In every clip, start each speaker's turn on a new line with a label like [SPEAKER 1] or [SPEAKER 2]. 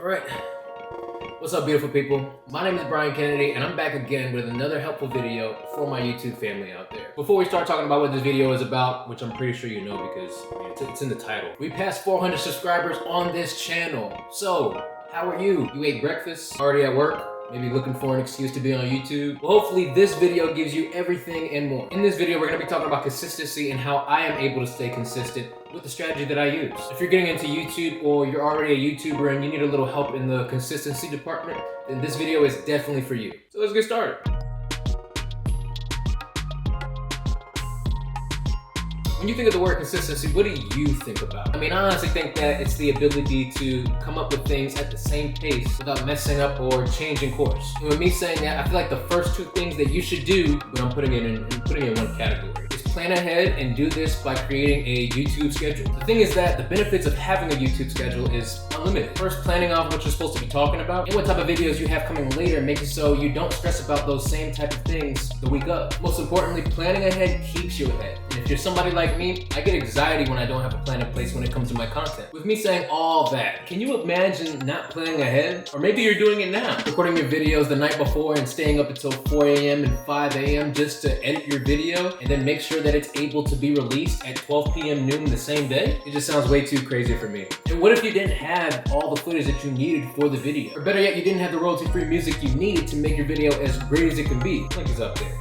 [SPEAKER 1] Alright, what's up beautiful people? My name is Brian Kennedy and I'm back again with another helpful video for my YouTube family out there. Before we start talking about what this video is about, which I'm pretty sure you know because it's in the title, we passed 400 subscribers on this channel. So, how are you? You ate breakfast? Already at work? Maybe looking for an excuse to be on YouTube? Well, hopefully this video gives you everything and more. In this video, we're gonna be talking about consistency and how I am able to stay consistent with the strategy that I use. If you're getting into YouTube or you're already a YouTuber and you need a little help in the consistency department, then this video is definitely for you. So let's get started. When you think of the word consistency, what do you think about? I mean, I honestly think that it's the ability to come up with things at the same pace without messing up or changing course. And with me saying that, I feel like the first two things that you should do, but I'm putting it in one category, is plan ahead and do this by creating a YouTube schedule. The thing is that the benefits of having a YouTube schedule is unlimited. First, planning off what you're supposed to be talking about and what type of videos you have coming later, making so you don't stress about those same type of things the week of. Most importantly, planning ahead keeps you ahead. And if you're somebody like me, I get anxiety when I don't have a plan in place when it comes to my content. With me saying all that, can you imagine not planning ahead? Or maybe you're doing it now, recording your videos the night before and staying up until 4 a.m. and 5 a.m. just to edit your video and then make sure that it's able to be released at 12 p.m. noon the same day? It just sounds way too crazy for me. And what if you didn't have all the footage that you needed for the video? Or better yet, you didn't have the royalty-free music you needed to make your video as great as it can be? Link is up there.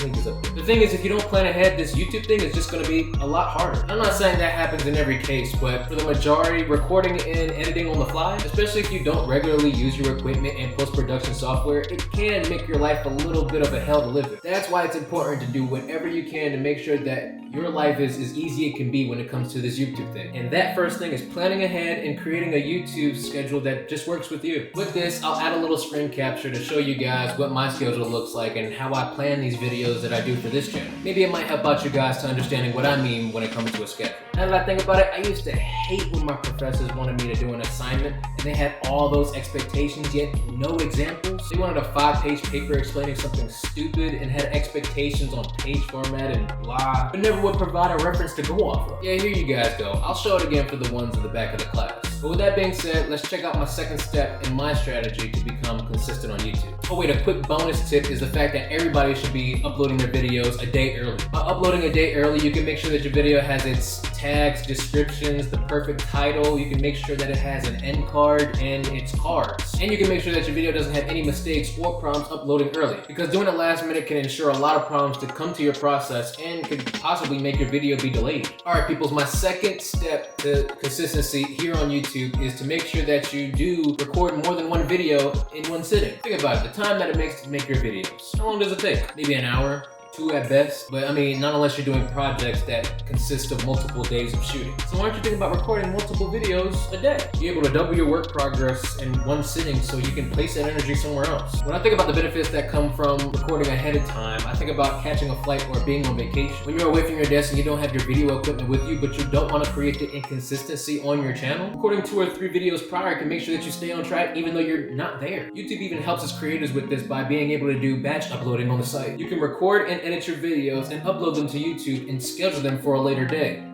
[SPEAKER 1] The thing is, if you don't plan ahead, this YouTube thing is just going to be a lot harder. I'm not saying that happens in every case, but for the majority, recording and editing on the fly, especially if you don't regularly use your equipment and post-production software, it can make your life a little bit of a hell to live with. That's why it's important to do whatever you can to make sure that your life is as easy as it can be when it comes to this YouTube thing. And that first thing is planning ahead and creating a YouTube schedule that just works with you. With this, I'll add a little screen capture to show you guys what my schedule looks like and how I plan these videos that I do for this channel. Maybe it might help out you guys to understanding what I mean when it comes to a schedule. Now that I think about it, I used to hate when my professors wanted me to do an assignment and they had all those expectations yet no examples. They wanted a 5-page paper explaining something stupid and had expectations on page format and blah, but never would provide a reference to go off of. Yeah, here you guys go. I'll show it again for the ones in the back of the class. But with that being said, let's check out my second step in my strategy to become consistent on YouTube. Oh wait, a quick bonus tip is the fact that everybody should be uploading their videos a day early. By uploading a day early, you can make sure that your video has its tags, descriptions, the perfect title. You can make sure that it has an end card and its cards. And you can make sure that your video doesn't have any mistakes or problems uploading early. Because doing it last minute can ensure a lot of problems to come to your process and could possibly make your video be delayed. Alright peoples, my second step to consistency here on YouTube is to make sure that you do record more than one video in one sitting. Think about it, the time that it makes to make your videos. How long does it take? Maybe an hour? 2 at best, but I mean, not unless you're doing projects that consist of multiple days of shooting. So why don't you think about recording multiple videos a day? You're able to double your work progress in one sitting so you can place that energy somewhere else. When I think about the benefits that come from recording ahead of time, I think about catching a flight or being on vacation. When you're away from your desk and you don't have your video equipment with you, but you don't want to create the inconsistency on your channel, recording 2 or 3 videos prior can make sure that you stay on track even though you're not there. YouTube even helps us creators with this by being able to do batch uploading on the site. You can record and edit your videos and upload them to YouTube and schedule them for a later day.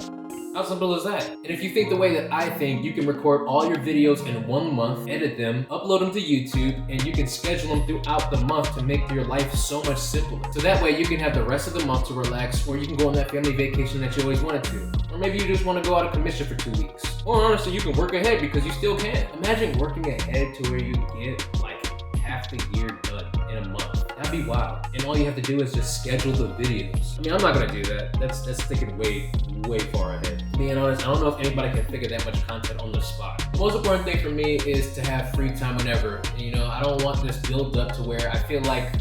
[SPEAKER 1] How simple is that? And if you think the way that I think, you can record all your videos in 1 month, edit them, upload them to YouTube, and you can schedule them throughout the month to make your life so much simpler. So that way you can have the rest of the month to relax, or you can go on that family vacation that you always wanted to. Or maybe you just want to go out of commission for 2 weeks. Or honestly, you can work ahead because you still can. Imagine working ahead to where you get like half the year done in a month. That'd be wild. And all you have to do is just schedule the videos. I mean, I'm not gonna do that. That's thinking way far ahead. Being honest, I don't know if anybody can figure that much content on the spot. The most important thing for me is to have free time whenever. You know, I don't want this build up to where I feel like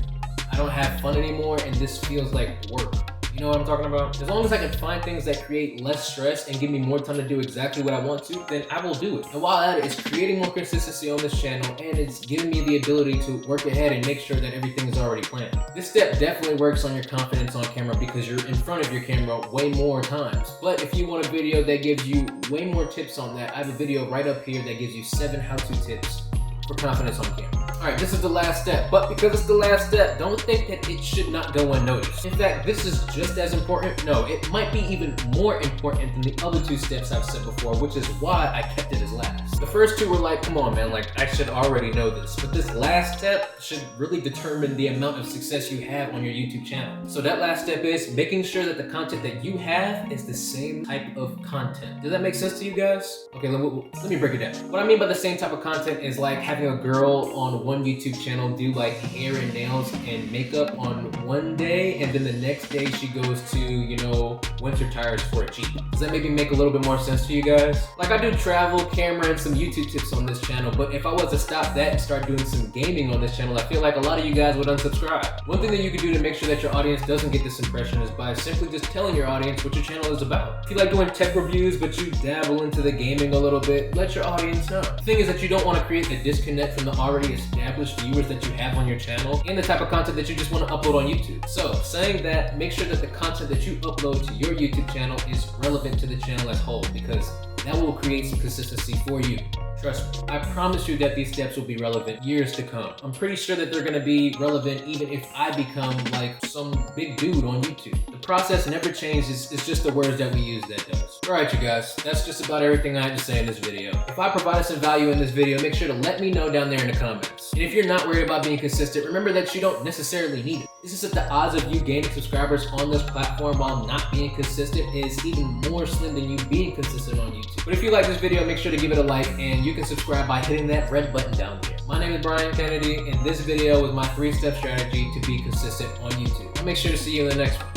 [SPEAKER 1] I don't have fun anymore and this feels like work. You know what I'm talking about? As long as I can find things that create less stress and give me more time to do exactly what I want to, then I will do it. And while that is creating more consistency on this channel, and it's giving me the ability to work ahead and make sure that everything is already planned. This step definitely works on your confidence on camera because you're in front of your camera way more times. But if you want a video that gives you way more tips on that, I have a video right up here that gives you 7 how-to tips for confidence on camera. Alright, this is the last step, but because it's the last step, don't think that it should not go unnoticed. In fact, this is just as important. No, it might be even more important than the other 2 steps I've said before, which is why I kept it as last. The first 2 were like, come on man, like I should already know this, but this last step should really determine the amount of success you have on your YouTube channel. So that last step is making sure that the content that you have is the same type of content. Does that make sense to you guys? Okay, let me break it down. What I mean by the same type of content is like having a girl on one YouTube channel do like hair and nails and makeup on one day, and then the next day she goes to, you know, winter tires for a Jeep. Does that maybe make a little bit more sense to you guys? Like I do travel, camera, and some YouTube tips on this channel, but if I was to stop that and start doing some gaming on this channel, I feel like a lot of you guys would unsubscribe. One thing that you can do to make sure that your audience doesn't get this impression is by simply just telling your audience what your channel is about. If you like doing tech reviews, but you dabble into the gaming a little bit, let your audience know. The thing is that you don't want to create a disconnect from the already established viewers that you have on your channel and the type of content that you just want to upload on YouTube. So, saying that, make sure that the content that you upload to your YouTube channel is relevant to the channel as a whole, because that will create some consistency for you. Trust me, I promise you that these steps will be relevant years to come. I'm pretty sure that they're gonna be relevant even if I become like some big dude on YouTube. The process never changes, it's just the words that we use that does. Alright you guys, that's just about everything I had to say in this video. If I provided some value in this video, make sure to let me know down there in the comments. And if you're not worried about being consistent, remember that you don't necessarily need it. It's just that the odds of you gaining subscribers on this platform while not being consistent is even more slim than you being consistent on YouTube. But if you like this video, make sure to give it a like, and you can subscribe by hitting that red button down there. My name is Brian Kennedy, and this video was my 3-step strategy to be consistent on YouTube. I'll make sure to see you in the next one.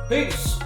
[SPEAKER 1] Peace!